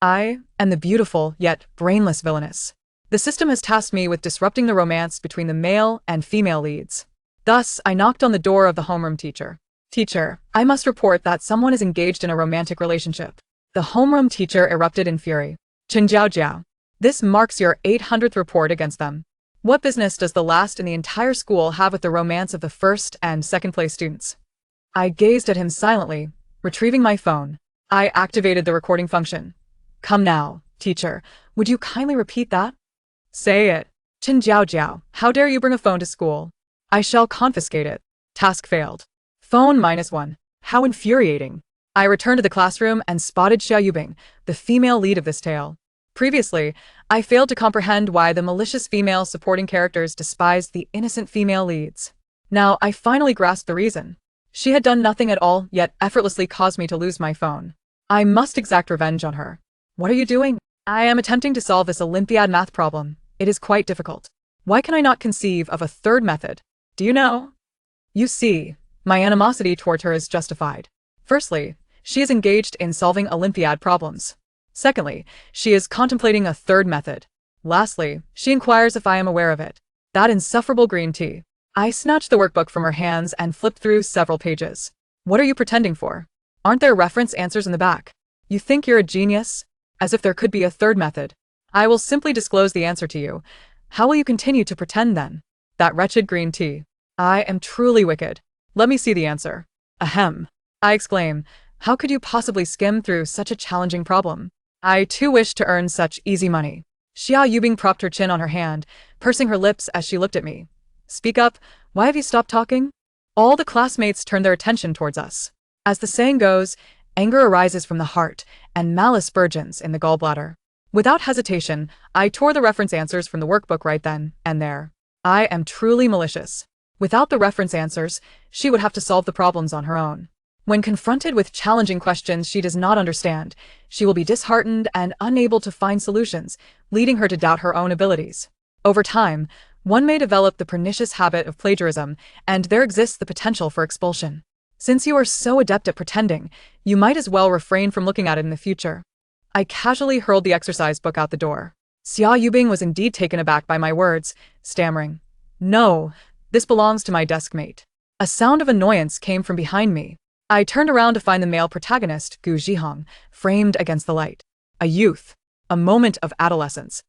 I am the beautiful, yet brainless villainess. The system has tasked me with disrupting the romance between the male and female leads. Thus, I knocked on the door of the homeroom teacher. Teacher, I must report that someone is engaged in a romantic relationship. The homeroom teacher erupted in fury. Chen Jiao Jiao. This marks your 800th report against them. What business does the last in the entire school have with the romance of the first and second place students? I gazed at him silently, retrieving my phone. I activated the recording function. Come now, teacher, would you kindly repeat that? Say it. Chen Jiao Jiao, how dare you bring a phone to school? I shall confiscate it. Task failed. Phone -1. How infuriating. I returned to the classroom and spotted Xia Yubing, the female lead of this tale. Previously, I failed to comprehend why the malicious female supporting characters despised the innocent female leads. Now, I finally grasped the reason. She had done nothing at all, yet effortlessly caused me to lose my phone. I must exact revenge on her. What are you doing? I am attempting to solve this Olympiad math problem. It is quite difficult. Why can I not conceive of a third method? Do you know? You see, my animosity toward her is justified. Firstly, she is engaged in solving Olympiad problems. Secondly, she is contemplating a third method. Lastly, she inquires if I am aware of it. That insufferable green tea. I snatched the workbook from her hands and flipped through several pages. What are you pretending for? Aren't there reference answers in the back? You think you're a genius? As if there could be a third method. I will simply disclose the answer to you. How will you continue to pretend then? That wretched green tea. I am truly wicked. Let me see the answer. Ahem. I exclaim. How could you possibly skim through such a challenging problem? I too wish to earn such easy money. Xia Yubing propped her chin on her hand, pursing her lips as she looked at me. Speak up, why have you stopped talking? All the classmates turned their attention towards us. As the saying goes, anger arises from the heart, and malice burgeons in the gallbladder. Without hesitation, I tore the reference answers from the workbook right then and there. I am truly malicious. Without the reference answers, she would have to solve the problems on her own. When confronted with challenging questions she does not understand, she will be disheartened and unable to find solutions, leading her to doubt her own abilities. Over time, one may develop the pernicious habit of plagiarism, and there exists the potential for expulsion. Since you are so adept at pretending, you might as well refrain from looking at it in the future. I casually hurled the exercise book out the door. Xia Yubing was indeed taken aback by my words, stammering, "No, this belongs to my desk mate." A sound of annoyance came from behind me. I turned around to find the male protagonist, Gu Zhihong, framed against the light. A youth. A moment of adolescence.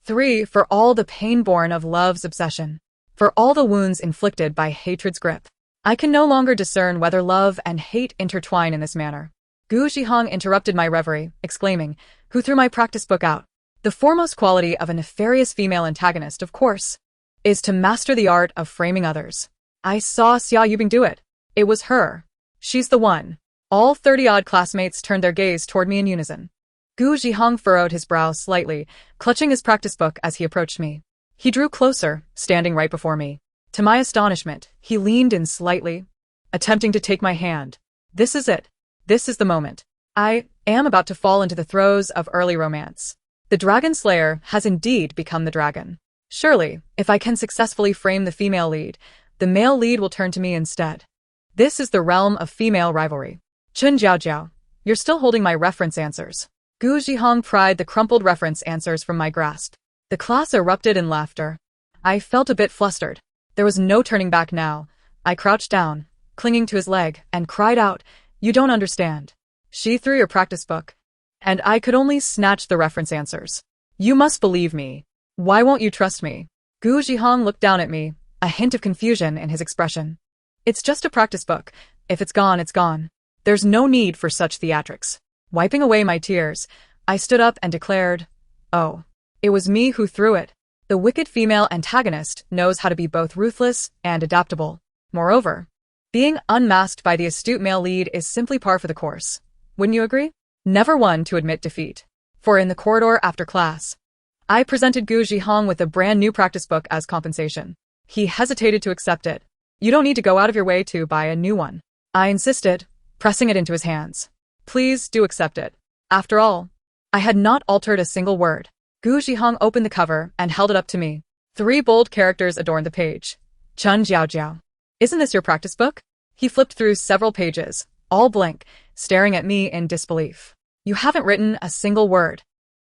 3. For all the pain born of love's obsession. For all the wounds inflicted by hatred's grip. I can no longer discern whether love and hate intertwine in this manner. Gu Zhihong interrupted my reverie, exclaiming, "Who threw my practice book out?" The foremost quality of a nefarious female antagonist, of course, is to master the art of framing others. I saw Xia Yubing do it. It was her. She's the one. All 30-odd classmates turned their gaze toward me in unison. Gu Zhihong furrowed his brow slightly, clutching his practice book as he approached me. He drew closer, standing right before me. To my astonishment, he leaned in slightly, attempting to take my hand. This is it. This is the moment. I am about to fall into the throes of early romance. The Dragon Slayer has indeed become the dragon. Surely, if I can successfully frame the female lead, the male lead will turn to me instead. This is the realm of female rivalry. Chen Jiao Jiao, you're still holding my reference answers. Gu Zhihong pried the crumpled reference answers from my grasp. The class erupted in laughter. I felt a bit flustered. There was no turning back now. I crouched down, clinging to his leg, and cried out, "You don't understand. She threw your practice book, and I could only snatch the reference answers. You must believe me. Why won't you trust me?" Gu Zhihong looked down at me, a hint of confusion in his expression. "It's just a practice book. If it's gone, it's gone. There's no need for such theatrics." Wiping away my tears, I stood up and declared, "Oh, it was me who threw it." The wicked female antagonist knows how to be both ruthless and adaptable. Moreover, being unmasked by the astute male lead is simply par for the course. Wouldn't you agree? Never one to admit defeat. For in the corridor after class, I presented Gu Zhihong with a brand new practice book as compensation. He hesitated to accept it. "You don't need to go out of your way to buy a new one," I insisted, pressing it into his hands. "Please do accept it. After all, I had not altered a single word." Gu Zhihong opened the cover and held it up to me. 3 bold characters adorned the page. Chen Jiao Jiao. "Isn't this your practice book?" He flipped through several pages, all blank, staring at me in disbelief. You haven't written a single word.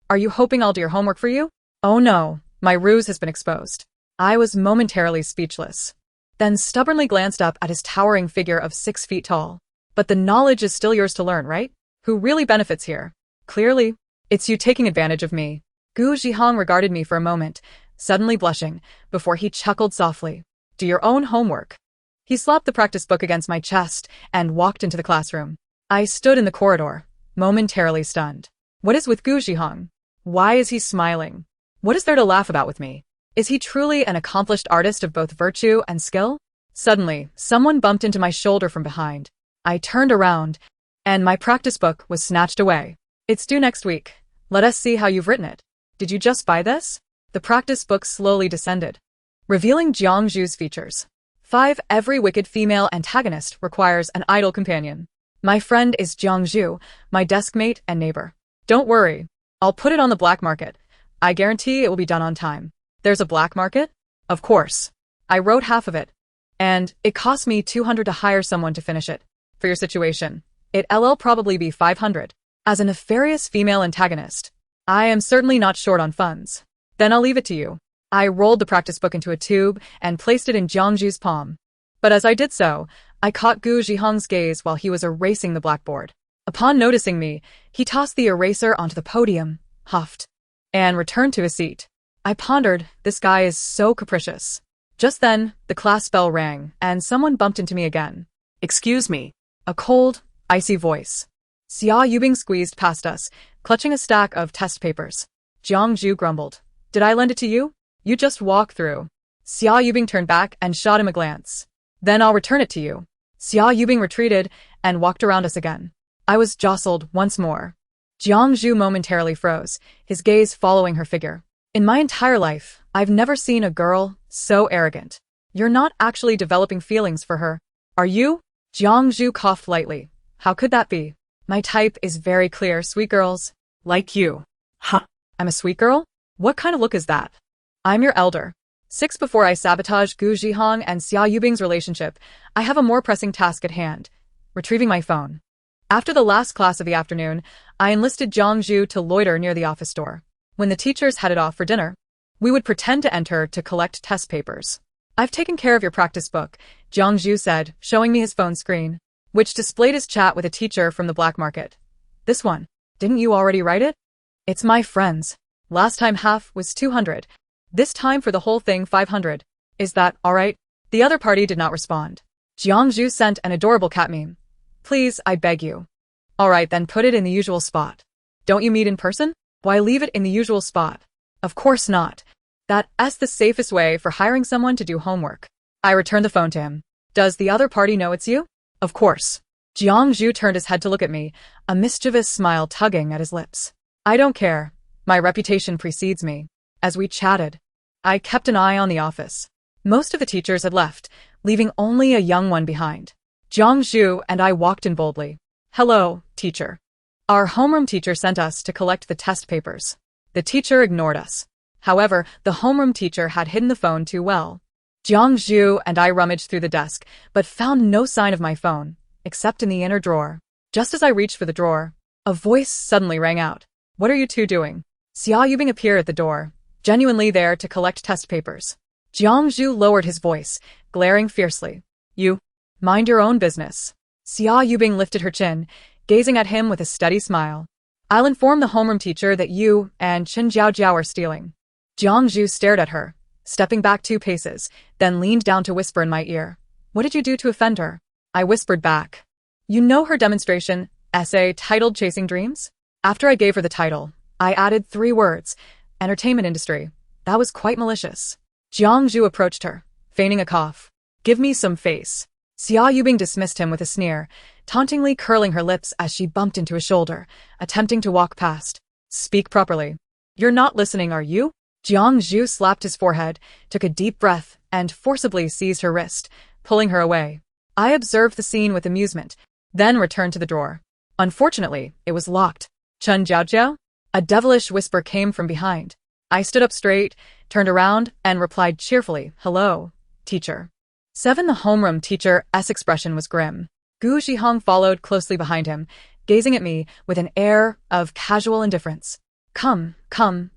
Are you hoping I'll do your homework for you? Oh no, my ruse has been exposed. I was momentarily speechless, then stubbornly glanced up at his towering figure of 6 feet tall. But the knowledge is still yours to learn, right? Who really benefits here? Clearly, it's you taking advantage of me. Gu Zhihong regarded me for a moment, suddenly blushing, before he chuckled softly. Do your own homework. He slapped the practice book against my chest and walked into the classroom. I stood in the corridor, momentarily stunned. What is with Gu Zhihong? Why is he smiling? What is there to laugh about with me? Is he truly an accomplished artist of both virtue and skill? Suddenly, someone bumped into my shoulder from behind. I turned around, and my practice book was snatched away. It's due next week. Let us see how you've written it. Did you just buy this? The practice book slowly descended, revealing Jiangzhu's features. 5. Every wicked female antagonist requires an idle companion. My friend is Jiangzhu, my deskmate and neighbor. Don't worry. I'll put it on the black market. I guarantee it will be done on time. There's a black market? Of course. I wrote half of it, and it cost me 200 to hire someone to finish it. For your situation, it'll probably be 500. As a nefarious female antagonist, I am certainly not short on funds. Then I'll leave it to you. I rolled the practice book into a tube and placed it in Jiangzhu's palm. But as I did so, I caught Gu Zhihong's gaze while he was erasing the blackboard. Upon noticing me, he tossed the eraser onto the podium, huffed, and returned to his seat. I pondered, this guy is so capricious. Just then, the class bell rang, and someone bumped into me again. Excuse me. A cold, icy voice. Xia Yubing squeezed past us, clutching a stack of test papers. Jiangzhu grumbled. Did I lend it to you? You just walk through. Xia Yubing turned back and shot him a glance. Then I'll return it to you. Xia Yubing retreated and walked around us again. I was jostled once more. Jiangzhu momentarily froze, his gaze following her figure. In my entire life, I've never seen a girl so arrogant. You're not actually developing feelings for her, are you? Jiangzhu coughed lightly. How could that be? My type is very clear, sweet girls. Like you. Huh. I'm a sweet girl? What kind of look is that? I'm your elder. 6. Before I sabotage Gu Zhihong and Xia Yubing's relationship, I have a more pressing task at hand. Retrieving my phone. After the last class of the afternoon, I enlisted Jiangzhu to loiter near the office door. When the teachers headed off for dinner, we would pretend to enter to collect test papers. I've taken care of your practice book, Jiangzhu said, showing me his phone screen, which displayed his chat with a teacher from the black market. This one. Didn't you already write it? It's my friend's. Last time half was 200. This time for the whole thing 500. Is that all right? The other party did not respond. Jiangzhu sent an adorable cat meme. Please, I beg you. All right, then put it in the usual spot. Don't you meet in person? Why leave it in the usual spot? Of course not. That's the safest way for hiring someone to do homework. I returned the phone to him. Does the other party know it's you? Of course. Jiangzhu turned his head to look at me, a mischievous smile tugging at his lips. I don't care. My reputation precedes me. As we chatted, I kept an eye on the office. Most of the teachers had left, leaving only a young one behind. Jiangzhu and I walked in boldly. Hello, teacher. Our homeroom teacher sent us to collect the test papers. The teacher ignored us. However, the homeroom teacher had hidden the phone too well. Jiangzhu and I rummaged through the desk, but found no sign of my phone, except in the inner drawer. Just as I reached for the drawer, a voice suddenly rang out. What are you two doing? Xia Yubing appeared at the door, genuinely there to collect test papers. Jiangzhu lowered his voice, glaring fiercely. You, mind your own business. Xia Yubing lifted her chin, gazing at him with a steady smile. I'll inform the homeroom teacher that you and Chen Jiaojiao are stealing. Jiangzhu stared at her, stepping back 2 paces, then leaned down to whisper in my ear. What did you do to offend her? I whispered back. You know her demonstration essay titled Chasing Dreams? After I gave her the title, I added 3 words. Entertainment industry. That was quite malicious. Jiangzhu approached her, feigning a cough. Give me some face. Xia Yubing dismissed him with a sneer, tauntingly curling her lips as she bumped into his shoulder, attempting to walk past. Speak properly. You're not listening, are you? Jiangzhu slapped his forehead, took a deep breath, and forcibly seized her wrist, pulling her away. I observed the scene with amusement, then returned to the drawer. Unfortunately, it was locked. Chen Jiaojiao? A devilish whisper came from behind. I stood up straight, turned around, and replied cheerfully, Hello, teacher. 7. The homeroom teacher's expression was grim. Gu Zhihong followed closely behind him, gazing at me with an air of casual indifference. Come, Chen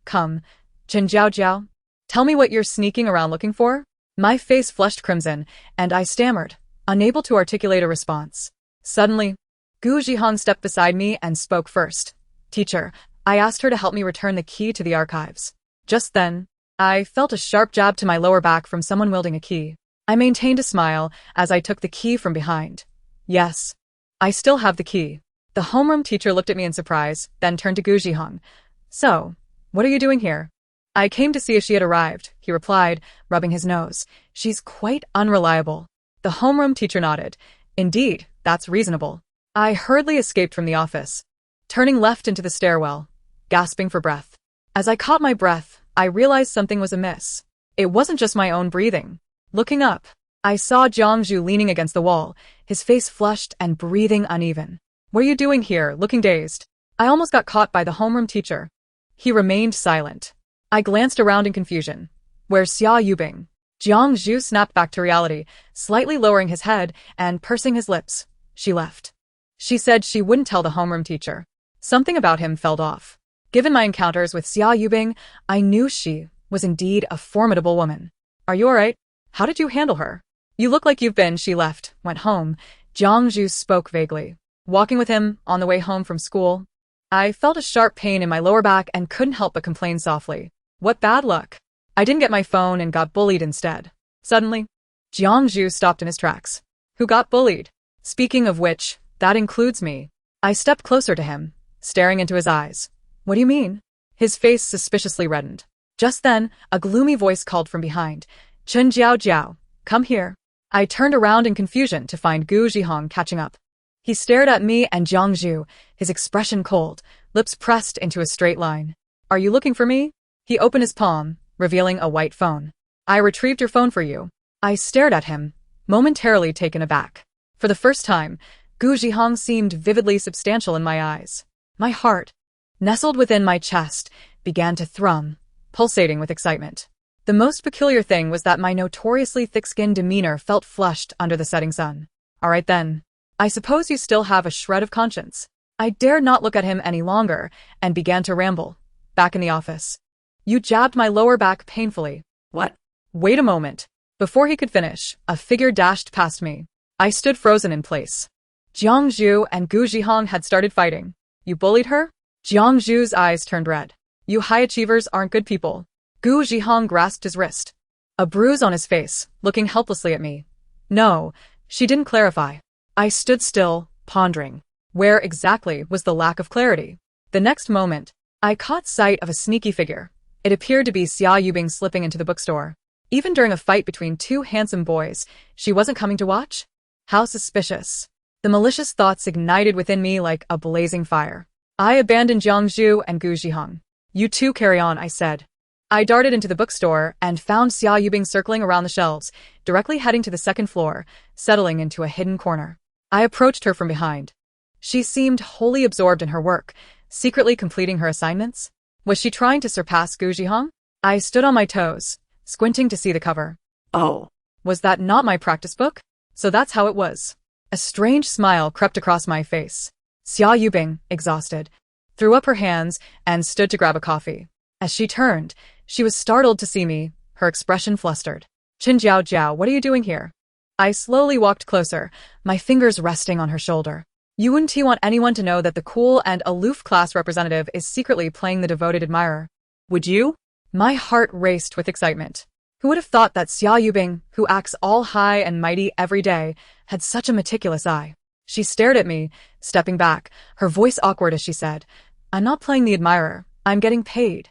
Jiao Jiao. Tell me what you're sneaking around looking for? My face flushed crimson, and I stammered, unable to articulate a response. Suddenly, Gu Zhihong stepped beside me and spoke first. Teacher, I asked her to help me return the key to the archives. Just then, I felt a sharp jab to my lower back from someone wielding a key. I maintained a smile as I took the key from behind. Yes, I still have the key. The homeroom teacher looked at me in surprise, then turned to Gu Zhihong. So, what are you doing here? I came to see if she had arrived, he replied, rubbing his nose. She's quite unreliable. The homeroom teacher nodded. Indeed, that's reasonable. I hurriedly escaped from the office, turning left into the stairwell, gasping for breath. As I caught my breath, I realized something was amiss. It wasn't just my own breathing. Looking up, I saw Jiangzhu leaning against the wall, his face flushed and breathing uneven. What are you doing here, looking dazed? I almost got caught by the homeroom teacher. He remained silent. I glanced around in confusion. Where's Xia Yubing? Jiangzhu snapped back to reality, slightly lowering his head and pursing his lips. She left. She said she wouldn't tell the homeroom teacher. Something about him felt off. Given my encounters with Xia Yubing, I knew she was indeed a formidable woman. Are you alright? How did you handle her? You look like you've been. She left, went home. Jiangzhu spoke vaguely. Walking with him on the way home from school, I felt a sharp pain in my lower back and couldn't help but complain softly. What bad luck. I didn't get my phone and got bullied instead. Suddenly, Jiangzhu stopped in his tracks. Who got bullied? Speaking of which, that includes me. I stepped closer to him, staring into his eyes. What do you mean? His face suspiciously reddened. Just then, a gloomy voice called from behind. Chen Jiao Jiao, come here. I turned around in confusion to find Gu Zhihong catching up. He stared at me and Jiangzhu, his expression cold, lips pressed into a straight line. Are you looking for me? He opened his palm, revealing a white phone. I retrieved your phone for you. I stared at him, momentarily taken aback. For the first time, Gu Zhihong seemed vividly substantial in my eyes. My heart, nestled within my chest, began to thrum, pulsating with excitement. The most peculiar thing was that my notoriously thick-skinned demeanor felt flushed under the setting sun. All right then. I suppose you still have a shred of conscience. I dared not look at him any longer and began to ramble. Back in the office. You jabbed my lower back painfully. What? Wait a moment. Before he could finish, a figure dashed past me. I stood frozen in place. Jiangzhu and Gu Zhihong had started fighting. You bullied her? Jiangzhu's eyes turned red. You high achievers aren't good people. Gu Zhihong grasped his wrist. A bruise on his face, looking helplessly at me. No, she didn't clarify. I stood still, pondering. Where exactly was the lack of clarity? The next moment, I caught sight of a sneaky figure. It appeared to be Xia Yubing slipping into the bookstore. Even during a fight between two handsome boys, she wasn't coming to watch? How suspicious. The malicious thoughts ignited within me like a blazing fire. I abandoned Jiangzhu and Gu Zhihong. You two carry on, I said. I darted into the bookstore and found Xia Yubing circling around the shelves, directly heading to the second floor, settling into a hidden corner. I approached her from behind. She seemed wholly absorbed in her work, secretly completing her assignments. Was she trying to surpass Gu Zhihong? I stood on my toes, squinting to see the cover. Oh, was that not my practice book? So that's how it was. A strange smile crept across my face. Xia Yubing, exhausted, threw up her hands and stood to grab a coffee. As she turned, she was startled to see me, her expression flustered. Chen Jiao Jiao, what are you doing here? I slowly walked closer, my fingers resting on her shoulder. You wouldn't want anyone to know that the cool and aloof class representative is secretly playing the devoted admirer, would you? My heart raced with excitement. Who would have thought that Xia Yubing, who acts all high and mighty every day, had such a meticulous eye? She stared at me, stepping back, her voice awkward as she said, I'm not playing the admirer, I'm getting paid.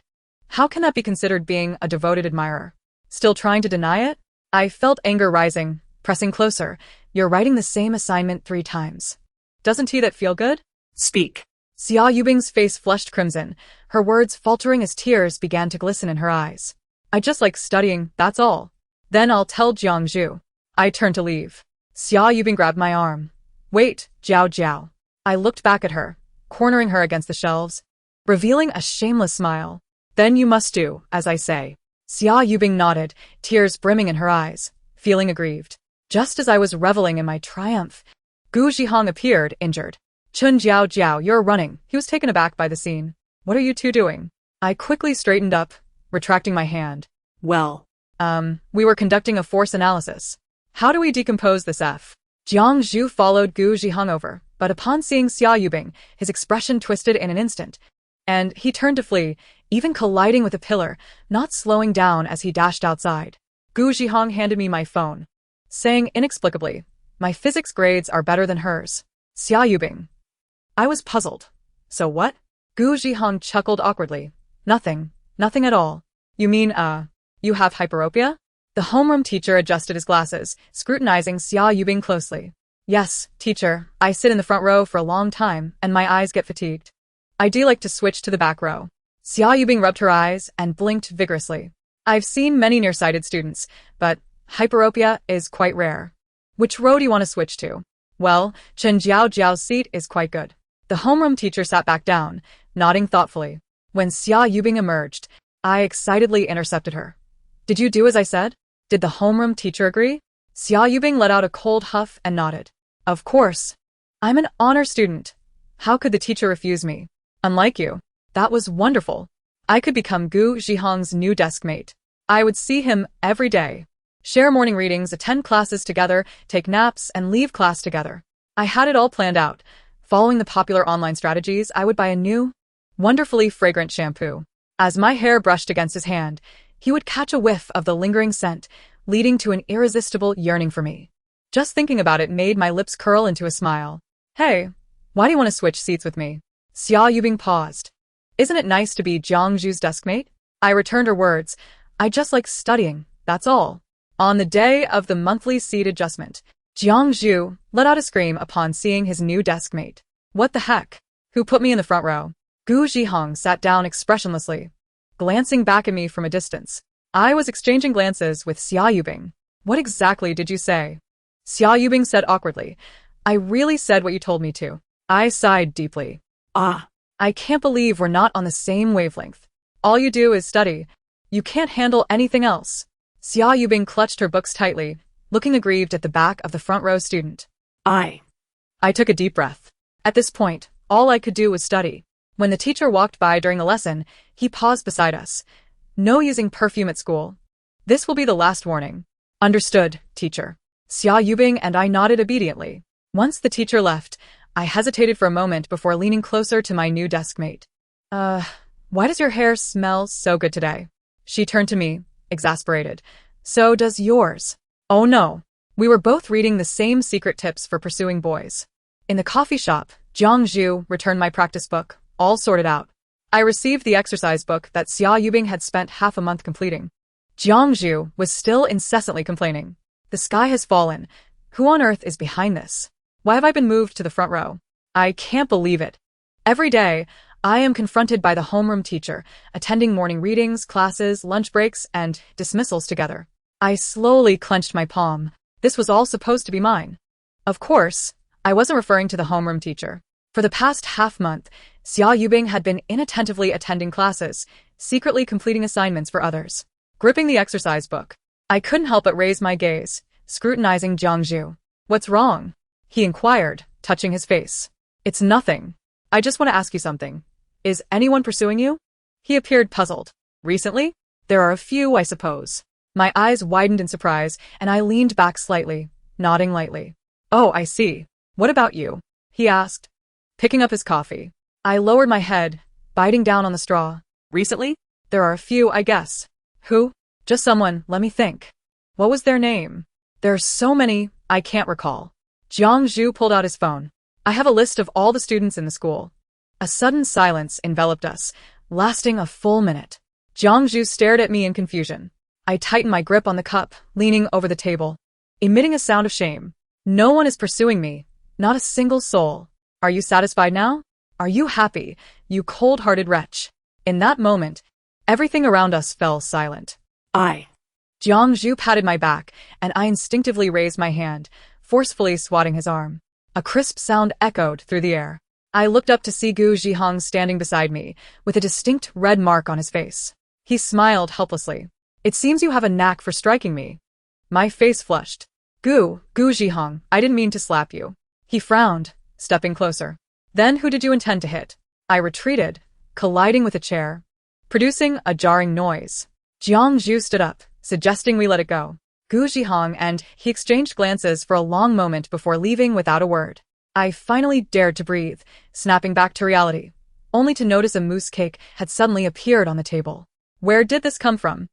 How can that be considered being a devoted admirer? Still trying to deny it? I felt anger rising, pressing closer. You're writing the same assignment 3 times. Doesn't that feel good? Speak. Xia Yubing's face flushed crimson, her words faltering as tears began to glisten in her eyes. I just like studying, that's all. Then I'll tell Jiangzhu. I turned to leave. Xia Yubing grabbed my arm. Wait, Jiao Jiao. I looked back at her, cornering her against the shelves, revealing a shameless smile. Then you must do, as I say. Xia Yubing nodded, tears brimming in her eyes, feeling aggrieved. Just as I was reveling in my triumph, Gu Zhihong appeared, injured. Chun Jiao Jiao, you're running. He was taken aback by the scene. What are you two doing? I quickly straightened up, retracting my hand. Well, We were conducting a force analysis. How do we decompose this F? Jiang Zhu followed Gu Zhihong over, but upon seeing Xia Yubing, his expression twisted in an instant. And he turned to flee, even colliding with a pillar, not slowing down as he dashed outside. Gu Zhihong handed me my phone, saying inexplicably, my physics grades are better than hers. Xia Yubing. I was puzzled. So what? Gu Zhihong chuckled awkwardly. Nothing at all. You mean, you have hyperopia? The homeroom teacher adjusted his glasses, scrutinizing Xia Yubing closely. Yes, teacher, I sit in the front row for a long time, and my eyes get fatigued. I do like to switch to the back row. Xia Yubing rubbed her eyes and blinked vigorously. I've seen many nearsighted students, but hyperopia is quite rare. Which row do you want to switch to? Well, Chen Jiao Jiao's seat is quite good. The homeroom teacher sat back down, nodding thoughtfully. When Xia Yubing emerged, I excitedly intercepted her. Did you do as I said? Did the homeroom teacher agree? Xia Yubing let out a cold huff and nodded. Of course. I'm an honor student. How could the teacher refuse me? Unlike you. That was wonderful. I could become Gu Zhihong's new desk mate. I would see him every day. Share morning readings, attend classes together, take naps, and leave class together. I had it all planned out. Following the popular online strategies, I would buy a new, wonderfully fragrant shampoo. As my hair brushed against his hand, he would catch a whiff of the lingering scent, leading to an irresistible yearning for me. Just thinking about it made my lips curl into a smile. Hey, why do you want to switch seats with me? Xia Yubing paused. Isn't it nice to be Jiang Zhu's deskmate? I returned her words. I just like studying, that's all. On the day of the monthly seat adjustment, Jiang Zhu let out a scream upon seeing his new deskmate. What the heck? Who put me in the front row? Gu Zhihong sat down expressionlessly, glancing back at me from a distance. I was exchanging glances with Xia Yubing. What exactly did you say? Xia Yubing said awkwardly. I really said what you told me to. I sighed deeply. I can't believe we're not on the same wavelength. All you do is study. You can't handle anything else. Xia Yubing clutched her books tightly, looking aggrieved at the back of the front row student. I took a deep breath. At this point, all I could do was study. When the teacher walked by during the lesson, he paused beside us. No using perfume at school. This will be the last warning. Understood, teacher. Xia Yubing and I nodded obediently. Once the teacher left, I hesitated for a moment before leaning closer to my new deskmate. Why does your hair smell so good today? She turned to me, exasperated. So does yours. Oh no. We were both reading the same secret tips for pursuing boys. In the coffee shop, Jiang Zhu returned my practice book, all sorted out. I received the exercise book that Xia Yubing had spent half a month completing. Jiang Zhu was still incessantly complaining. The sky has fallen. Who on earth is behind this? Why have I been moved to the front row? I can't believe it. Every day, I am confronted by the homeroom teacher, attending morning readings, classes, lunch breaks, and dismissals together. I slowly clenched my palm. This was all supposed to be mine. Of course, I wasn't referring to the homeroom teacher. For the past half-month, Xia Yubing had been inattentively attending classes, secretly completing assignments for others. Gripping the exercise book, I couldn't help but raise my gaze, scrutinizing Jiang Zhu. What's wrong? He inquired, touching his face. It's nothing. I just want to ask you something. Is anyone pursuing you? He appeared puzzled. Recently? There are a few, I suppose. My eyes widened in surprise, and I leaned back slightly, nodding lightly. Oh, I see. What about you? He asked, picking up his coffee. I lowered my head, biting down on the straw. Recently? There are a few, I guess. Who? Just someone, let me think. What was their name? There are so many, I can't recall. Jiang Zhu pulled out his phone. I have a list of all the students in the school. A sudden silence enveloped us, lasting a full minute. Jiang Zhu stared at me in confusion. I tightened my grip on the cup, leaning over the table, emitting a sound of shame. No one is pursuing me, not a single soul. Are you satisfied now? Are you happy, you cold-hearted wretch? In that moment, everything around us fell silent. Jiang Zhu patted my back, and I instinctively raised my hand, forcefully swatting his arm. A crisp sound echoed through the air. I looked up to see Gu Zhihong standing beside me, with a distinct red mark on his face. He smiled helplessly. It seems you have a knack for striking me. My face flushed. Gu Zhihong, I didn't mean to slap you. He frowned, stepping closer. Then who did you intend to hit? I retreated, colliding with a chair, producing a jarring noise. Jiang Zhu stood up, suggesting we let it go. Gu Zhihong and he exchanged glances for a long moment before leaving without a word. I finally dared to breathe, snapping back to reality, only to notice a mousse cake had suddenly appeared on the table. Where did this come from?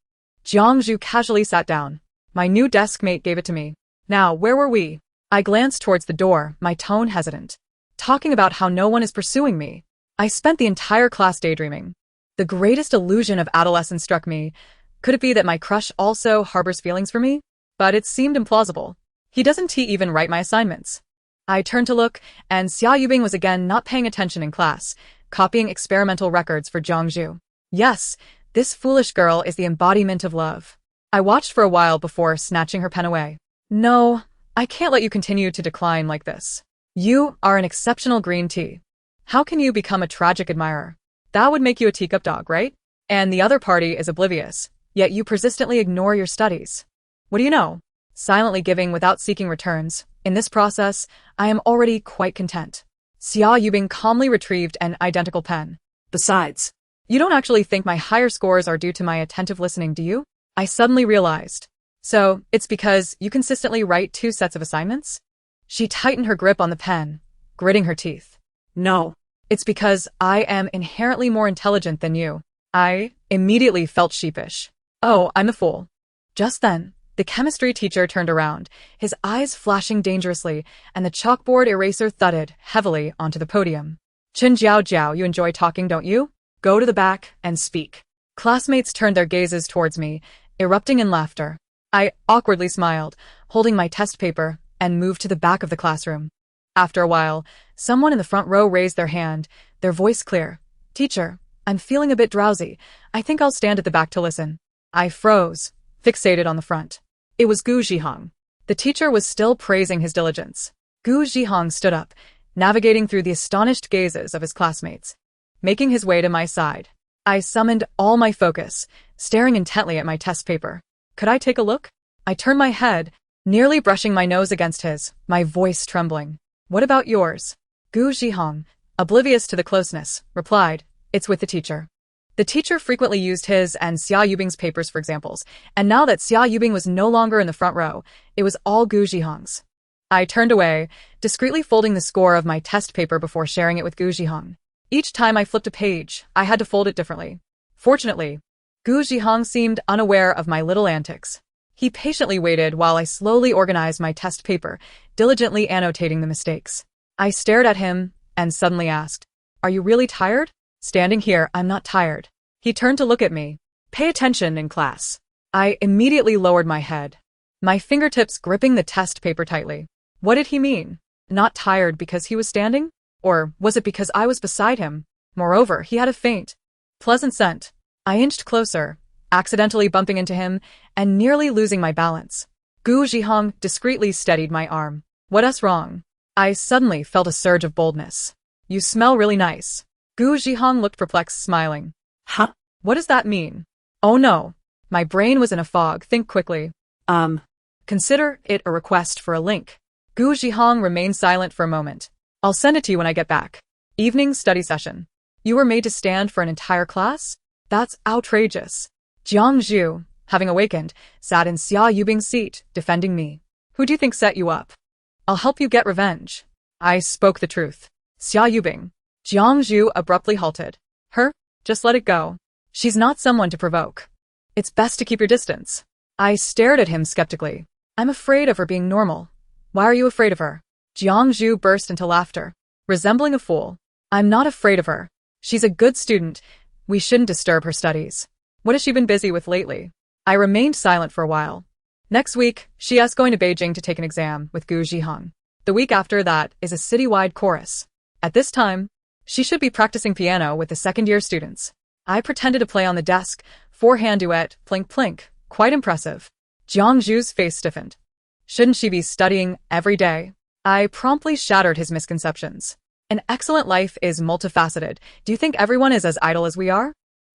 Jiang Zhu casually sat down. My new desk mate gave it to me. Now, where were we? I glanced towards the door, my tone hesitant. Talking about how no one is pursuing me. I spent the entire class daydreaming. The greatest illusion of adolescence struck me. Could it be that my crush also harbors feelings for me? But it seemed implausible. Doesn't he even write my assignments? I turned to look, and Xia Yubing was again not paying attention in class, copying experimental records for Jiang Zhu. Yes, this foolish girl is the embodiment of love. I watched for a while before snatching her pen away. No, I can't let you continue to decline like this. You are an exceptional green tea. How can you become a tragic admirer? That would make you a teacup dog, right? And the other party is oblivious, yet you persistently ignore your studies. What do you know? Silently giving without seeking returns. In this process, I am already quite content. Xia Yubing calmly retrieved an identical pen. Besides, you don't actually think my higher scores are due to my attentive listening, do you? I suddenly realized. So, it's because you consistently write 2 sets of assignments? She tightened her grip on the pen, gritting her teeth. No, it's because I am inherently more intelligent than you. I immediately felt sheepish. Oh, I'm the fool. Just then, the chemistry teacher turned around, his eyes flashing dangerously, and the chalkboard eraser thudded heavily onto the podium. Chen Jiao Jiao, you enjoy talking, don't you? Go to the back and speak. Classmates turned their gazes towards me, erupting in laughter. I awkwardly smiled, holding my test paper, and moved to the back of the classroom. After a while, someone in the front row raised their hand, their voice clear. Teacher, I'm feeling a bit drowsy. I think I'll stand at the back to listen. I froze, fixated on the front. It was Gu Zhihong. The teacher was still praising his diligence. Gu Zhihong stood up, navigating through the astonished gazes of his classmates. Making his way to my side, I summoned all my focus, staring intently at my test paper. Could I take a look? I turned my head, nearly brushing my nose against his, my voice trembling. What about yours? Gu Zhihong, oblivious to the closeness, replied, It's with the teacher. The teacher frequently used his and Xia Yubing's papers for examples, and now that Xia Yubing was no longer in the front row, it was all Gu Zhihong's. I turned away, discreetly folding the score of my test paper before sharing it with Gu Zhihong. Each time I flipped a page, I had to fold it differently. Fortunately, Gu Zhihong seemed unaware of my little antics. He patiently waited while I slowly organized my test paper, diligently annotating the mistakes. I stared at him and suddenly asked, Are you really tired? Standing here, I'm not tired. He turned to look at me. Pay attention in class. I immediately lowered my head, my fingertips gripping the test paper tightly. What did he mean? Not tired because he was standing? Or was it because I was beside him? Moreover, he had a faint, pleasant scent. I inched closer, accidentally bumping into him and nearly losing my balance. Gu Zhihong discreetly steadied my arm. What's wrong? I suddenly felt a surge of boldness. You smell really nice. Gu Zhihong looked perplexed, smiling. Huh? What does that mean? Oh no. My brain was in a fog. Think quickly. Consider it a request for a link. Gu Zhihong remained silent for a moment. I'll send it to you when I get back. Evening study session. You were made to stand for an entire class? That's outrageous. Jiang Zhu, having awakened, sat in Xia Yubing's seat, defending me. Who do you think set you up? I'll help you get revenge. I spoke the truth. Xia Yubing. Jiang Zhu abruptly halted. Her? Just let it go. She's not someone to provoke. It's best to keep your distance. I stared at him skeptically. I'm afraid of her being normal. Why are you afraid of her? Jiang Zhu burst into laughter, resembling a fool. I'm not afraid of her. She's a good student. We shouldn't disturb her studies. What has she been busy with lately? I remained silent for a while. Next week, she's going to Beijing to take an exam with Gu Zhihong. The week after that is a citywide chorus. At this time, she should be practicing piano with the second-year students. I pretended to play on the desk, four-hand duet, plink plink, quite impressive. Jiang Zhu's face stiffened. Shouldn't she be studying every day? I promptly shattered his misconceptions. An excellent life is multifaceted. Do you think everyone is as idle as we are?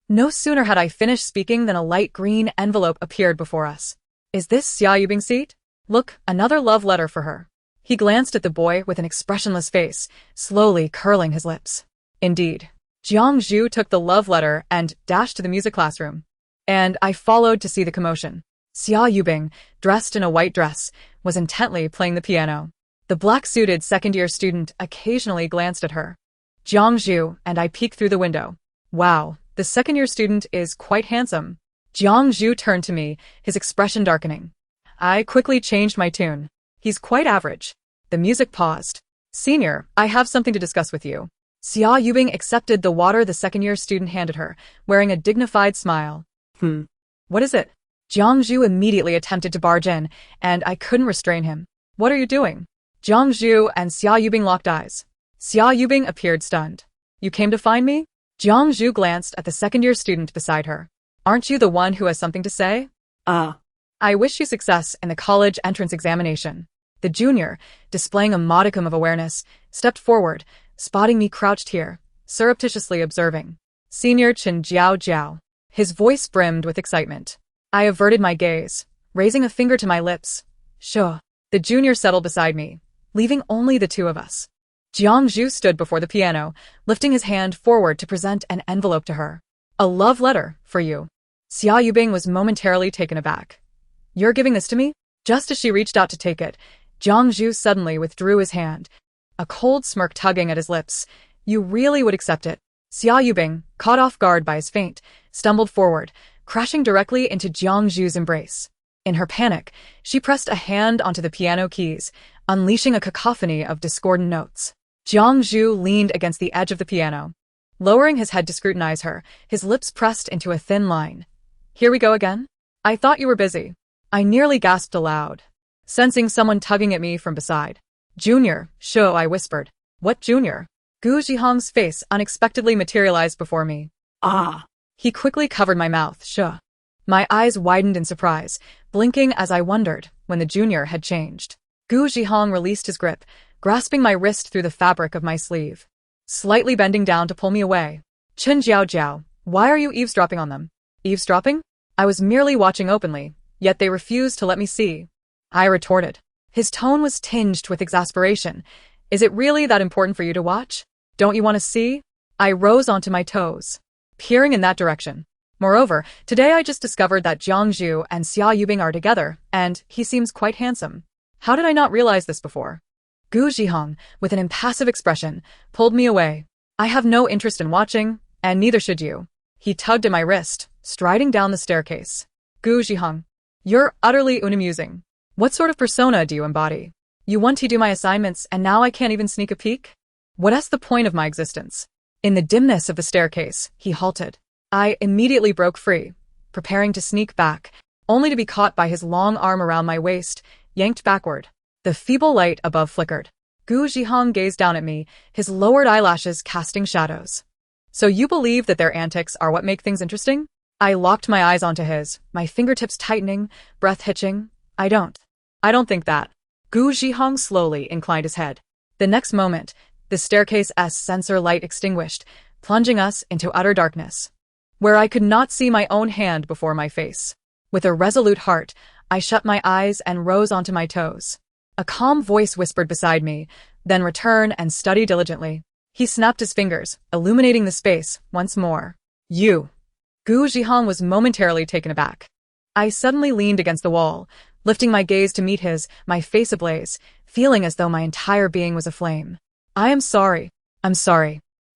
No sooner had I finished speaking than a light green envelope appeared before us. Is this Xia Yubing's seat? Look, another love letter for her. He glanced at the boy with an expressionless face, slowly curling his lips. Indeed. Jiang Zhu took the love letter and dashed to the music classroom. And I followed to see the commotion. Xia Yubing, dressed in a white dress, was intently playing the piano. The black-suited second-year student occasionally glanced at her. Jiang Zhu and I peeked through the window. Wow, the second-year student is quite handsome. Jiang Zhu turned to me, his expression darkening. I quickly changed my tune. He's quite average. The music paused. Senior, I have something to discuss with you. Xia Yubing accepted the water the second-year student handed her, wearing a dignified smile. What is it? Jiang Zhu immediately attempted to barge in, and I couldn't restrain him. What are you doing? Jiang Zhu and Xia Yubing locked eyes. Xia Yubing appeared stunned. You came to find me? Jiang Zhu glanced at the second-year student beside her. Aren't you the one who has something to say? I wish you success in the college entrance examination. The junior, displaying a modicum of awareness, stepped forward, spotting me crouched here, surreptitiously observing. Senior Chen Jiao Jiao. His voice brimmed with excitement. I averted my gaze, raising a finger to my lips. Sure. The junior settled beside me, leaving only the two of us. Jiang Zhu stood before the piano, lifting his hand forward to present an envelope to her. A love letter, for you. Xia Yubing was momentarily taken aback. You're giving this to me? Just as she reached out to take it, Jiang Zhu suddenly withdrew his hand, a cold smirk tugging at his lips. You really would accept it? Xia Yubing, caught off guard by his feint, stumbled forward, crashing directly into Jiang Zhu's embrace. In her panic, she pressed a hand onto the piano keys, unleashing a cacophony of discordant notes. Jiang Zhu leaned against the edge of the piano. Lowering his head to scrutinize her, his lips pressed into a thin line. Here we go again? I thought you were busy. I nearly gasped aloud, sensing someone tugging at me from beside. Junior, Sho, I whispered. What junior? Gu Zhihong's face unexpectedly materialized before me. He quickly covered my mouth, Sho. My eyes widened in surprise, blinking as I wondered when the junior had changed. Gu Zhihong released his grip, grasping my wrist through the fabric of my sleeve, slightly bending down to pull me away. Chen Jiao Jiao, why are you eavesdropping on them? Eavesdropping? I was merely watching openly, yet they refused to let me see. I retorted. His tone was tinged with exasperation. Is it really that important for you to watch? Don't you want to see? I rose onto my toes, peering in that direction. Moreover, today I just discovered that Jiang Zhu and Xia Yubing are together, and he seems quite handsome. How did I not realize this before? Gu Zhihong, with an impassive expression, pulled me away. I have no interest in watching, and neither should you. He tugged at my wrist, striding down the staircase. Gu Zhihong, you're utterly unamusing. What sort of persona do you embody? You want to do my assignments, and now I can't even sneak a peek? What's the point of my existence? In the dimness of the staircase, he halted. I immediately broke free, preparing to sneak back, only to be caught by his long arm around my waist, yanked backward. The feeble light above flickered. Gu Zhihong gazed down at me, his lowered eyelashes casting shadows. So you believe that their antics are what make things interesting? I locked my eyes onto his, my fingertips tightening, breath hitching. I don't think that. Gu Zhihong slowly inclined his head. The next moment, the staircase's sensor light extinguished, plunging us into utter darkness, where I could not see my own hand before my face. With a resolute heart, I shut my eyes and rose onto my toes. A calm voice whispered beside me, then return and study diligently. He snapped his fingers, illuminating the space once more. You. Gu Zhihong was momentarily taken aback. I suddenly leaned against the wall, lifting my gaze to meet his, my face ablaze, feeling as though my entire being was aflame. I'm sorry.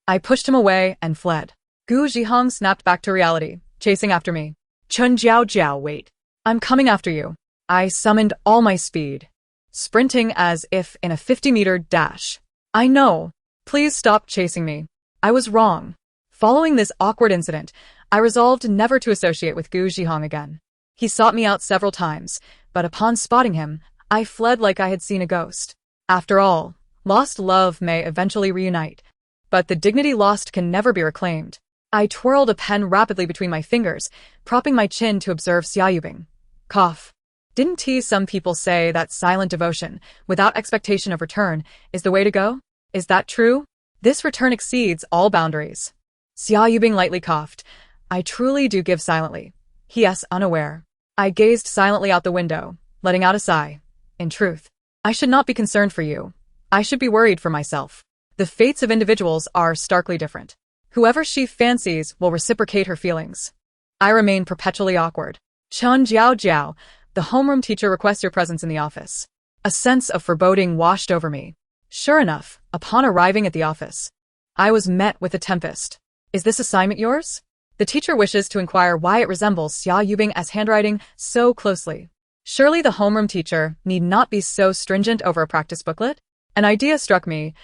I pushed him away and fled. Gu Zhihong snapped back to reality, chasing after me. Chen Jiao Jiao, wait. I'm coming after you. I summoned all my speed, sprinting as if in a 50-meter dash. I know. Please stop chasing me. I was wrong. Following this awkward incident, I resolved never to associate with Gu Zhihong again. He sought me out several times, but upon spotting him, I fled like I had seen a ghost. After all, lost love may eventually reunite, but the dignity lost can never be reclaimed. I twirled a pen rapidly between my fingers, propping my chin to observe Xia Yubing. Cough. Didn't some people say that silent devotion, without expectation of return, is the way to go? Is that true? This return exceeds all boundaries. Xia Yubing lightly coughed. I truly do give silently. He is unaware. I gazed silently out the window, letting out a sigh. In truth, I should not be concerned for you. I should be worried for myself. The fates of individuals are starkly different. Whoever she fancies will reciprocate her feelings. I remain perpetually awkward. Chun Jiao Jiao, the homeroom teacher requests your presence in the office. A sense of foreboding washed over me. Sure enough, upon arriving at the office, I was met with a tempest. Is this assignment yours? The teacher wishes to inquire why it resembles Xia Yubing's handwriting so closely. Surely the homeroom teacher need not be so stringent over a practice booklet? An idea struck me.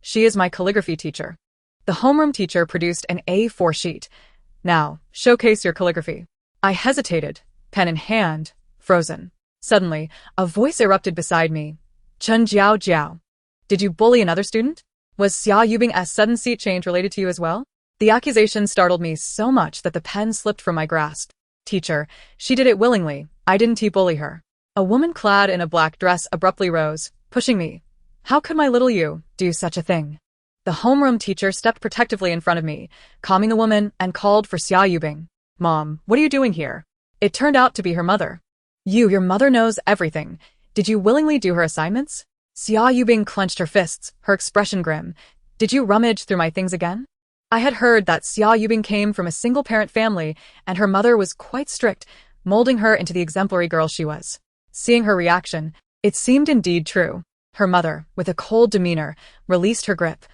She is my calligraphy teacher. The homeroom teacher produced an A4 sheet. Now, showcase your calligraphy. I hesitated, pen in hand, frozen. Suddenly, a voice erupted beside me. Chun Jiao Jiao. Did you bully another student? Was Xia Yubing's sudden seat change related to you as well? The accusation startled me so much that the pen slipped from my grasp. Teacher, she did it willingly. I didn't bully her. A woman clad in a black dress abruptly rose, pushing me. How could my little you do such a thing? The homeroom teacher stepped protectively in front of me, calming the woman, and called for Xia Yubing. Mom, what are you doing here? It turned out to be her mother. Your mother knows everything. Did you willingly do her assignments? Xia Yubing clenched her fists, her expression grim. Did you rummage through my things again? I had heard that Xia Yubing came from a single-parent family, and her mother was quite strict, molding her into the exemplary girl she was. Seeing her reaction, it seemed indeed true. Her mother, with a cold demeanor, released her grip.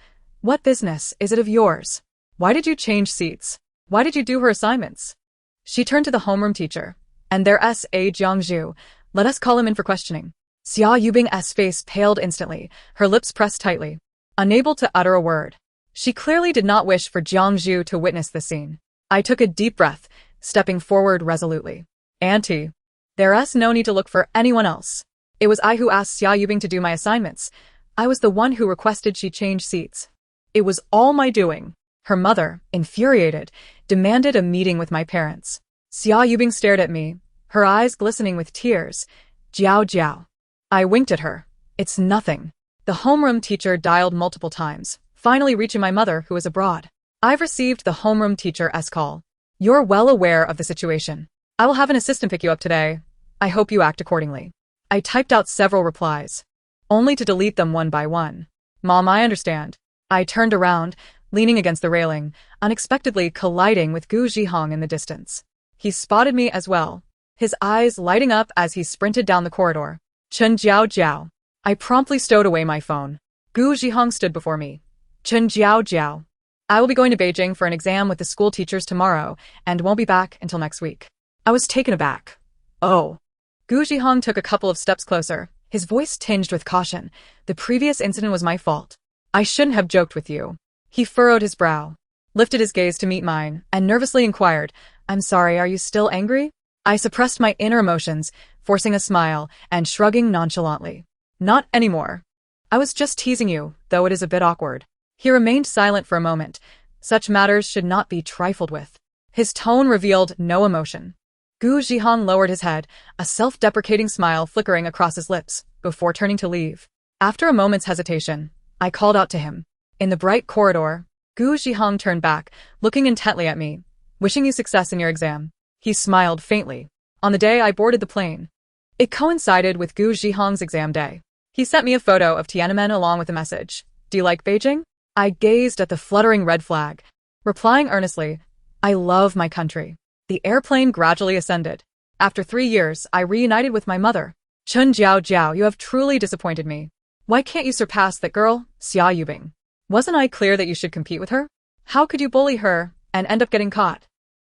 What business is it of yours? Why did you change seats? Why did you do her assignments? She turned to the homeroom teacher. And there's a Jiangzhu. Let us call him in for questioning. Xia Yubing's face paled instantly, her lips pressed tightly. Unable to utter a word. She clearly did not wish for Jiangzhu to witness the scene. I took a deep breath, stepping forward resolutely. Auntie, there's no need to look for anyone else. It was I who asked Xia Yubing to do my assignments. I was the one who requested she change seats. It was all my doing. Her mother, infuriated, demanded a meeting with my parents. Xia Yubing stared at me, her eyes glistening with tears. Jiao Jiao. I winked at her. It's nothing. The homeroom teacher dialed multiple times, finally reaching my mother, who was abroad. I've received the homeroom teacher's call. You're well aware of the situation. I will have an assistant pick you up today. I hope you act accordingly. I typed out several replies, only to delete them one by one. Mom, I understand. I turned around, leaning against the railing, unexpectedly colliding with Gu Zhihong in the distance. He spotted me as well, his eyes lighting up as he sprinted down the corridor. Chun Jiao Jiao. I promptly stowed away my phone. Gu Zhihong stood before me. Chun Jiao Jiao. I will be going to Beijing for an exam with the school teachers tomorrow and won't be back until next week. I was taken aback. Oh. Gu Zhihong took a couple of steps closer, his voice tinged with caution. The previous incident was my fault. I shouldn't have joked with you. He furrowed his brow, lifted his gaze to meet mine, and nervously inquired, I'm sorry, are you still angry? I suppressed my inner emotions, forcing a smile and shrugging nonchalantly. Not anymore. I was just teasing you, though it is a bit awkward. He remained silent for a moment. Such matters should not be trifled with. His tone revealed no emotion. Gu Zhihong lowered his head, a self-deprecating smile flickering across his lips, before turning to leave. After a moment's hesitation, I called out to him. In the bright corridor, Gu Zhihong turned back, looking intently at me. Wishing you success in your exam. He smiled faintly. On the day I boarded the plane, it coincided with Gu Zhihong's exam day. He sent me a photo of Tiananmen along with a message. Do you like Beijing? I gazed at the fluttering red flag, replying earnestly, I love my country. The airplane gradually ascended. After 3 years, I reunited with my mother. Chun Jiao Jiao, you have truly disappointed me. Why can't you surpass that girl, Xia Yubing? Wasn't I clear that you should compete with her? How could you bully her and end up getting caught?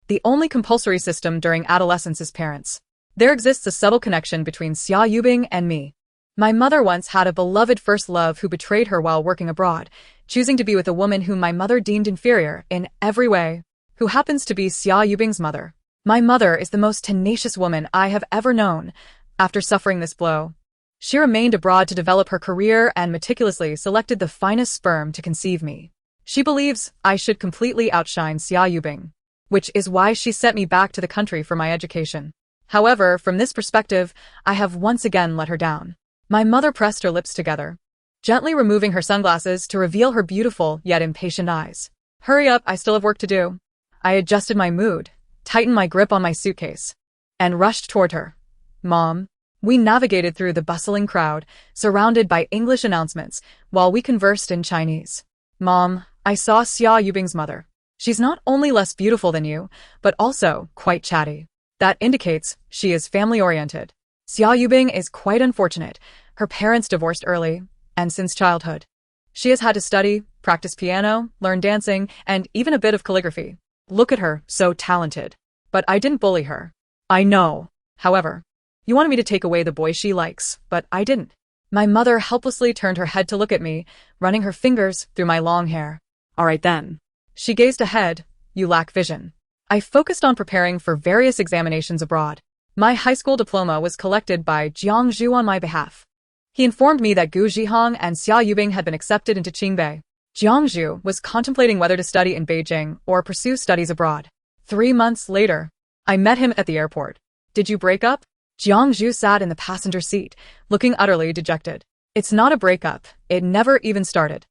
The only compulsory system during adolescence is parents. There exists a subtle connection between Xia Yubing and me. My mother once had a beloved first love who betrayed her while working abroad, choosing to be with a woman whom my mother deemed inferior in every way, who happens to be Xia Yubing's mother. My mother is the most tenacious woman I have ever known. After suffering this blow, she remained abroad to develop her career and meticulously selected the finest sperm to conceive me. She believes I should completely outshine Xia Yubing, which is why she sent me back to the country for my education. However, from this perspective, I have once again let her down. My mother pressed her lips together, gently removing her sunglasses to reveal her beautiful yet impatient eyes. Hurry up, I still have work to do. I adjusted my mood, tightened my grip on my suitcase, and rushed toward her. Mom, We navigated through the bustling crowd, surrounded by English announcements, while we conversed in Chinese. Mom, I saw Xia Yubing's mother. She's not only less beautiful than you, but also quite chatty. That indicates she is family-oriented. Xia Yubing is quite unfortunate. Her parents divorced early, and since childhood. She has had to study, practice piano, learn dancing, and even a bit of calligraphy. Look at her, so talented. But I didn't bully her. I know. However, you wanted me to take away the boy she likes, but I didn't. My mother helplessly turned her head to look at me, running her fingers through my long hair. All right then. She gazed ahead. You lack vision. I focused on preparing for various examinations abroad. My high school diploma was collected by Jiang Zhu on my behalf. He informed me that Gu Zhihong and Xia Yubing had been accepted into Qingbei. Jiang Zhu was contemplating whether to study in Beijing or pursue studies abroad. 3 months later, I met him at the airport. Did you break up? Jiang Zhu sat in the passenger seat, looking utterly dejected. It's not a breakup. It never even started.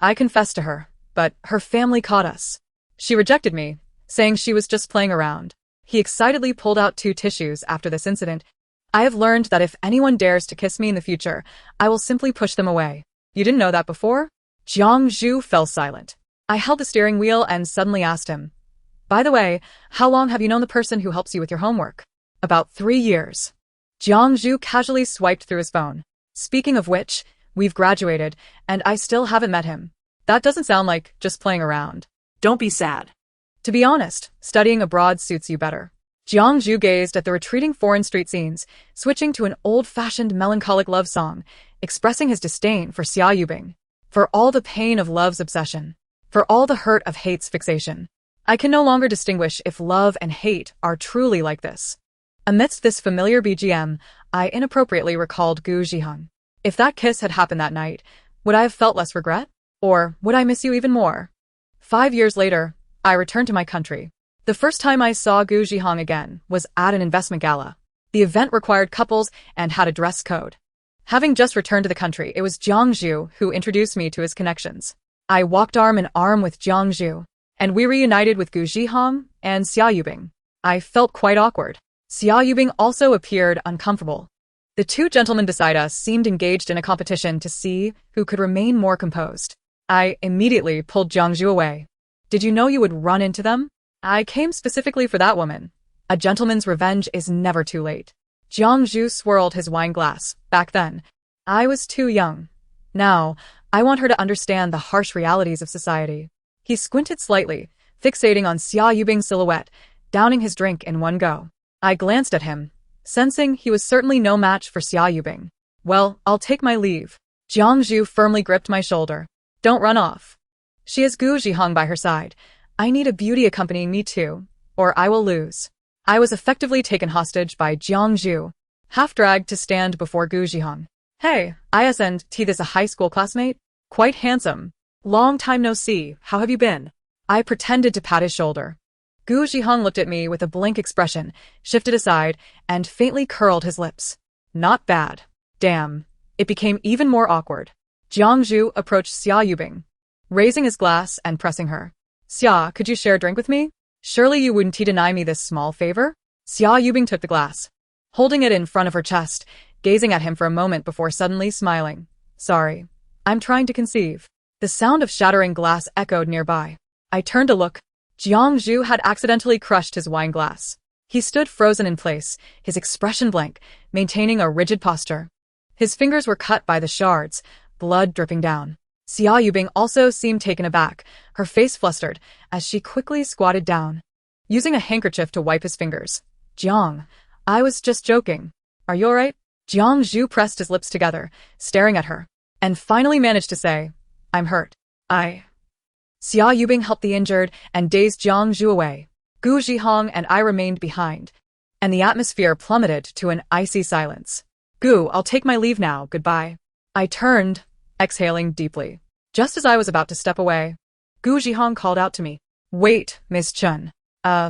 I confessed to her, but her family caught us. She rejected me, saying she was just playing around. He excitedly pulled out 2 tissues after this incident. I have learned that if anyone dares to kiss me in the future, I will simply push them away. You didn't know that before? Jiang Zhu fell silent. I held the steering wheel and suddenly asked him, by the way, how long have you known the person who helps you with your homework? About 3 years. Jiang Zhu casually swiped through his phone. Speaking of which, we've graduated, and I still haven't met him. That doesn't sound like just playing around. Don't be sad. To be honest, studying abroad suits you better. Jiang Zhu gazed at the retreating foreign street scenes, switching to an old-fashioned melancholic love song, expressing his disdain for Xia Yubing. For all the pain of love's obsession. For all the hurt of hate's fixation. I can no longer distinguish if love and hate are truly like this. Amidst this familiar BGM, I inappropriately recalled Gu Zhihong. If that kiss had happened that night, would I have felt less regret? Or would I miss you even more? 5 years later, I returned to my country. The first time I saw Gu Zhihong again was at an investment gala. The event required couples and had a dress code. Having just returned to the country, it was Jiang Zhu who introduced me to his connections. I walked arm in arm with Jiang Zhu, and we reunited with Gu Zhihong and Xia Yubing. I felt quite awkward. Xia Yubing also appeared uncomfortable. The 2 gentlemen beside us seemed engaged in a competition to see who could remain more composed. I immediately pulled Jiang Zhu away. Did you know you would run into them? I came specifically for that woman. A gentleman's revenge is never too late. Jiang Zhu swirled his wine glass. Back then, I was too young. Now, I want her to understand the harsh realities of society. He squinted slightly, fixating on Xia Yubing's silhouette, downing his drink in one go. I glanced at him, sensing he was certainly no match for Xia Yubing. Well, I'll take my leave. Jiang Zhu firmly gripped my shoulder. Don't run off. She has Gu Zhihong by her side. I need a beauty accompanying me too, or I will lose. I was effectively taken hostage by Jiang Zhu, half-dragged to stand before Gu Zhihong. Hey, isn't this a high school classmate? Quite handsome. Long time no see, how have you been? I pretended to pat his shoulder. Gu Zhihong looked at me with a blank expression, shifted aside, and faintly curled his lips. Not bad. Damn. It became even more awkward. Jiang Zhu approached Xia Yubing, raising his glass and pressing her. Xia, could you share a drink with me? Surely you wouldn't deny me this small favor? Xia Yubing took the glass, holding it in front of her chest, gazing at him for a moment before suddenly smiling. Sorry. I'm trying to conceive. The sound of shattering glass echoed nearby. I turned to look. Jiang Zhu had accidentally crushed his wine glass. He stood frozen in place, his expression blank, maintaining a rigid posture. His fingers were cut by the shards, blood dripping down. Xia Yubing also seemed taken aback, her face flustered, as she quickly squatted down, using a handkerchief to wipe his fingers. Jiang, I was just joking. Are you alright? Jiang Zhu pressed his lips together, staring at her, and finally managed to say, I'm hurt. Xia Yubing helped the injured and dazed Jiang Zhu away. Gu Zhihong and I remained behind, and the atmosphere plummeted to an icy silence. Gu, I'll take my leave now, goodbye. I turned, exhaling deeply. Just as I was about to step away, Gu Zhihong called out to me. Wait, Miss Chun.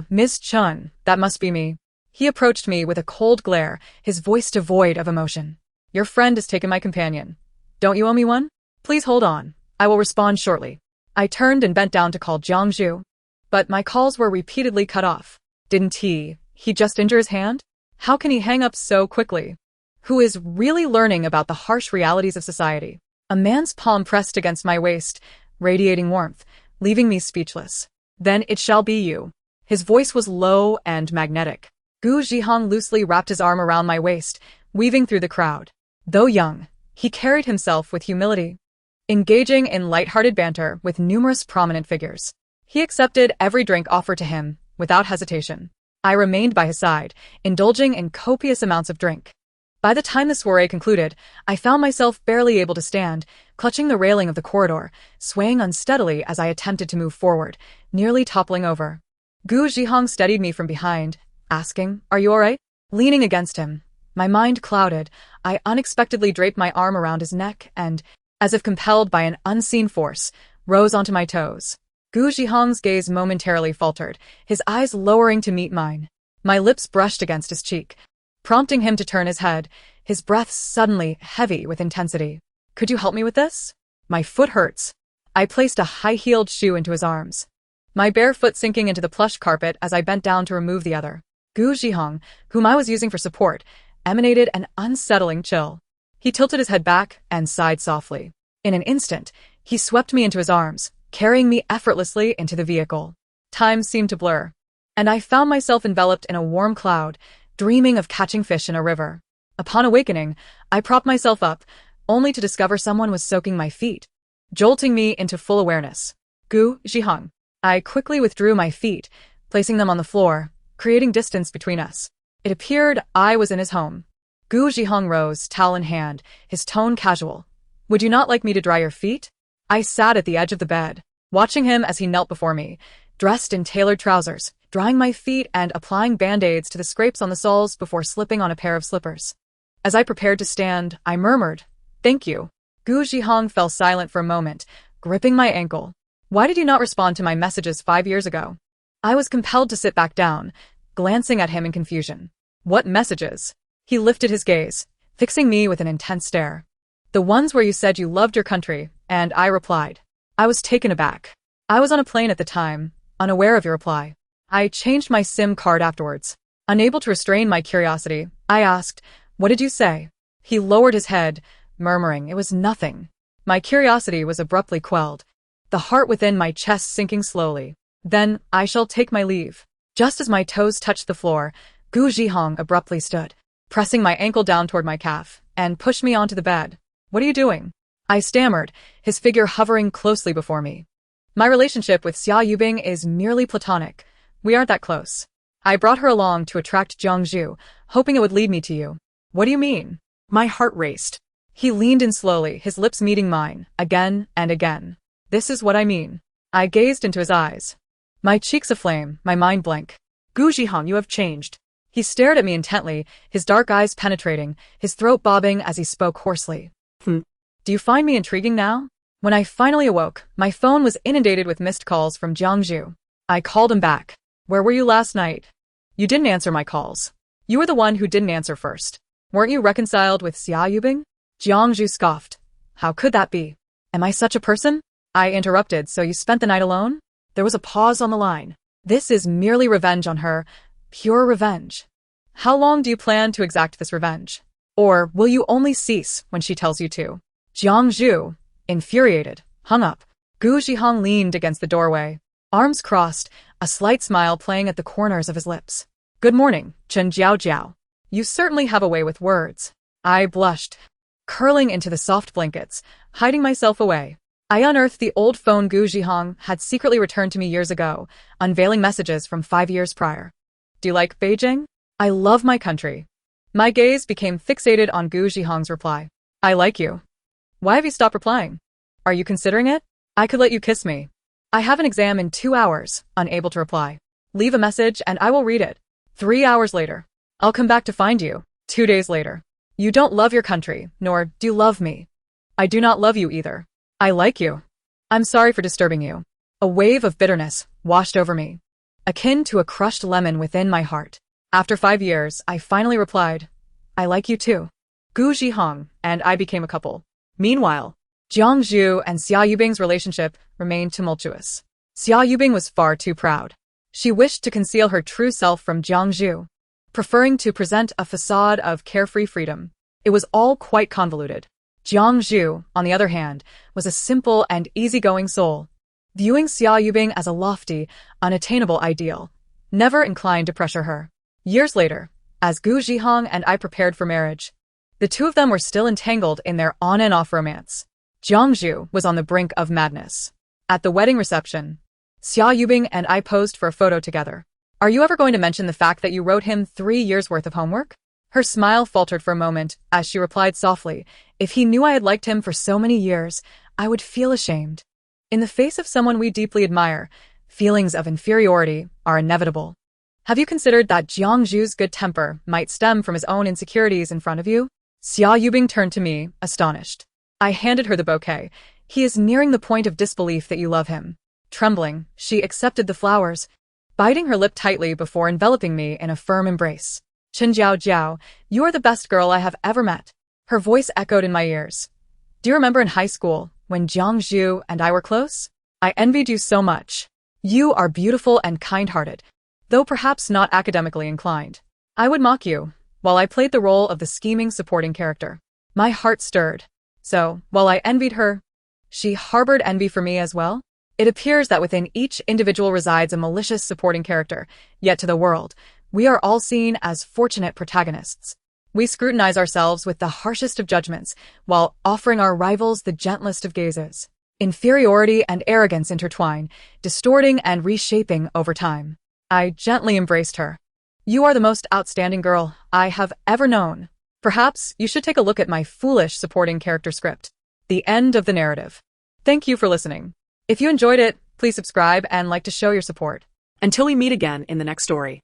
Miss Chun, that must be me. He approached me with a cold glare, his voice devoid of emotion. Your friend has taken my companion. Don't you owe me one? Please hold on. I will respond shortly. I turned and bent down to call Jiang Zhu, but my calls were repeatedly cut off. Didn't he just injure his hand? How can he hang up so quickly? who is really learning about the harsh realities of society. A man's palm pressed against my waist, radiating warmth, leaving me speechless. Then it shall be you. His voice was low and magnetic. Gu Zhihong loosely wrapped his arm around my waist, weaving through the crowd. Though young, he carried himself with humility, engaging in light-hearted banter with numerous prominent figures. He accepted every drink offered to him, without hesitation. I remained by his side, indulging in copious amounts of drink. By the time the soiree concluded, I found myself barely able to stand, clutching the railing of the corridor, swaying unsteadily as I attempted to move forward, nearly toppling over. Gu Zhihong steadied me from behind, asking, "Are you all right?" Leaning against him, my mind clouded, I unexpectedly draped my arm around his neck and, as if compelled by an unseen force, rose onto my toes. Gu Zhihong's gaze momentarily faltered, his eyes lowering to meet mine. My lips brushed against his cheek, prompting him to turn his head, his breath suddenly heavy with intensity. "Could you help me with this? My foot hurts." I placed a high-heeled shoe into his arms, my bare foot sinking into the plush carpet as I bent down to remove the other. Gu Zhihong, whom I was using for support, emanated an unsettling chill. He tilted his head back and sighed softly. In an instant, he swept me into his arms, carrying me effortlessly into the vehicle. Time seemed to blur, and I found myself enveloped in a warm cloud, dreaming of catching fish in a river. Upon awakening, I propped myself up, only to discover someone was soaking my feet, jolting me into full awareness. Gu Zhihong. I quickly withdrew my feet, placing them on the floor, creating distance between us. It appeared I was in his home. Gu Zhihong rose, towel in hand, his tone casual. "Would you not like me to dry your feet?" I sat at the edge of the bed, watching him as he knelt before me, dressed in tailored trousers, drying my feet and applying band-aids to the scrapes on the soles before slipping on a pair of slippers. As I prepared to stand, I murmured, "Thank you." Gu Zhihong fell silent for a moment, gripping my ankle. "Why did you not respond to my messages 5 years ago?" I was compelled to sit back down, glancing at him in confusion. "What messages?" He lifted his gaze, fixing me with an intense stare. "The ones where you said you loved your country," and I replied. I was taken aback. I was on a plane at the time, unaware of your reply. I changed my SIM card afterwards. Unable to restrain my curiosity, I asked, "What did you say?" He lowered his head, murmuring, "It was nothing." My curiosity was abruptly quelled, the heart within my chest sinking slowly. "Then, I shall take my leave." Just as my toes touched the floor, Gu Zhihong abruptly stood, pressing my ankle down toward my calf, and pushed me onto the bed. "What are you doing?" I stammered, his figure hovering closely before me. "My relationship with Xia Yubing is merely platonic. We aren't that close. I brought her along to attract Jiangzhu, hoping it would lead me to you." "What do you mean?" My heart raced. He leaned in slowly, his lips meeting mine, again and again. "This is what I mean." I gazed into his eyes, my cheeks aflame, my mind blank. "Gu Zhihong, you have changed." He stared at me intently, his dark eyes penetrating, his throat bobbing as he spoke hoarsely. "Do you find me intriguing now?" When I finally awoke, my phone was inundated with missed calls from Jiangzhu. I called him back. "Where were you last night?" "You didn't answer my calls." "You were the one who didn't answer first." "Weren't you reconciled with Xia Yubing?" Jiangzhu scoffed. "How could that be?" "Am I such a person?" I interrupted. "So you spent the night alone?" There was a pause on the line. "This is merely revenge on her. Pure revenge." "How long do you plan to exact this revenge? Or will you only cease when she tells you to?" Jiangzhu, infuriated, hung up. Gu Zhihong leaned against the doorway, arms crossed, a slight smile playing at the corners of his lips. "Good morning, Chen Jiao. You certainly have a way with words." I blushed, curling into the soft blankets, hiding myself away. I unearthed the old phone Gu Zhihong had secretly returned to me years ago, unveiling messages from 5 years prior. "Do you like Beijing?" "I love my country." My gaze became fixated on Gu Zhihong's reply. "I like you." "Why have you stopped replying?" "Are you considering it?" "I could let you kiss me." "I have an exam in 2 hours," unable to reply. "Leave a message and I will read it." 3 hours later. "I'll come back to find you." 2 days later. "You don't love your country, nor do you love me." "I do not love you either." "I like you." "I'm sorry for disturbing you." A wave of bitterness washed over me, akin to a crushed lemon within my heart. After 5 years, I finally replied, "I like you too." Gu Zhihong and I became a couple. Meanwhile, Jiangzhu and Xia Yubing's relationship remained tumultuous. Xia Yubing was far too proud. She wished to conceal her true self from Jiangzhu, preferring to present a facade of carefree freedom. It was all quite convoluted. Jiang Zhu, on the other hand, was a simple and easygoing soul, viewing Xia Yubing as a lofty, unattainable ideal, never inclined to pressure her. Years later, as Gu Zhihong and I prepared for marriage, the two of them were still entangled in their on and off romance. Jiang Zhu was on the brink of madness. At the wedding reception, Xia Yubing and I posed for a photo together. Are you ever going to mention the fact that you wrote him 3 years' worth of homework? Her smile faltered for a moment as she replied softly, if he knew I had liked him for so many years, I would feel ashamed. In the face of someone we deeply admire, feelings of inferiority are inevitable. Have you considered that Jiang Zhu's good temper might stem from his own insecurities in front of you? Xia Yubing turned to me, astonished. I handed her the bouquet. He is nearing the point of disbelief that you love him. Trembling, she accepted the flowers, biting her lip tightly before enveloping me in a firm embrace. Chen Jiao Jiao, you are the best girl I have ever met. Her voice echoed in my ears. Do you remember in high school, when Jiang Zhu and I were close? I envied you so much. You are beautiful and kind-hearted, though perhaps not academically inclined. I would mock you, while I played the role of the scheming supporting character. My heart stirred. So, while I envied her, she harbored envy for me as well? It appears that within each individual resides a malicious supporting character, yet to the world, we are all seen as fortunate protagonists. We scrutinize ourselves with the harshest of judgments, while offering our rivals the gentlest of gazes. Inferiority and arrogance intertwine, distorting and reshaping over time. I gently embraced her. You are the most outstanding girl I have ever known. Perhaps you should take a look at my foolish supporting character script. The end of the narrative. Thank you for listening. If you enjoyed it, please subscribe and like to show your support. Until we meet again in the next story.